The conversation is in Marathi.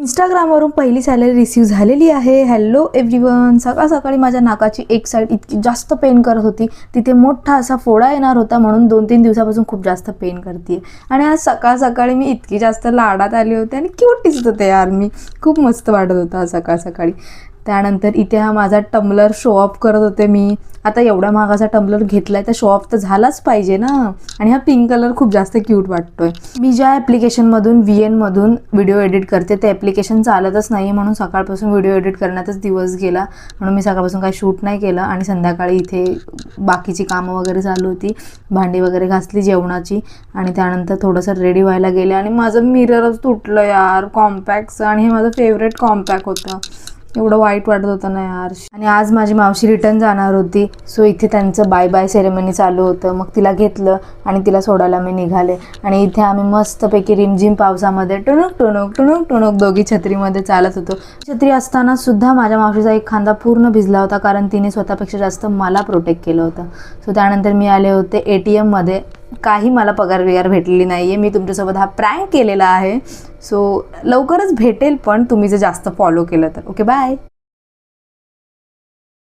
इंस्टाग्रामवरून पहिली सॅलरी रिसीव्ह झालेली आहे. Hello everyone. सकाळ सकाळी माझ्या नाकाची एक साईड इतकी जास्त पेन करत होती, तिथे मोठा असा फोडा येणार होता, म्हणून 2-3 दिवसापासून खूप जास्त पेन करते. आणि आज सकाळ सकाळी मी इतकी जास्त लाडात आली होते आणि क्यूट दिसत होते यार. मी खूप मस्त वाटत होता सकाळ सकाळी. त्यानंतर इथे हा माझा टम्बलर शो ऑफ करत होते मी. आता एवढा महागाचा टम्बलर घेतलाय तर शो ऑफ तर झालाच पाहिजे ना. आणि हा पिंक कलर खूप जास्त क्यूट वाटतोय. मी ज्या ॲप्लिकेशनमधून VN व्हिडिओ एडिट करते ते ॲप्लिकेशन चालतच नाही, म्हणून सकाळपासून व्हिडिओ एडिट करण्यातच दिवस गेला. म्हणून मी सकाळपासून काही शूट नाही केलं. आणि संध्याकाळी इथे बाकीची कामं वगैरे चालू होती, भांडी वगैरे घासली जेवणाची, आणि त्यानंतर थोडंसं रेडी व्हायला गेले. आणि माझं मिररच तुटलं यार कॉम्पॅक्टचं. आणि हे माझं फेवरेट कॉम्पॅक्ट होतं. एवढं वाईट वाटत होतं ना यार. आणि आज माझी मावशी रिटर्न जाणार होती, सो इथे त्यांचं बाय बाय सेरेमनी चालू होतं. मग तिला घेतलं आणि तिला सोडायला मी निघाले. आणि इथे आम्ही मस्तपैकी रिमझिम पावसामध्ये टुणूक टुणूक टुणूक टुणूक दोघी छत्रीमध्ये चालत होतो. छत्री असताना सुद्धा माझ्या मावशीचा एक खांदा पूर्ण भिजला होता, कारण तिने स्वतःपेक्षा जास्त मला प्रोटेक्ट केलं होतं. सो त्यानंतर मी आले होते ATMमध्ये. काही मला पगार बिगार भेटलेली नाही आहे. मी तुमच्यासोबत हा प्रँक केलेला आहे. सो लवकरच भेटेल, पण तुम्ही जर जास्त फॉलो केलं तर. Okay bye.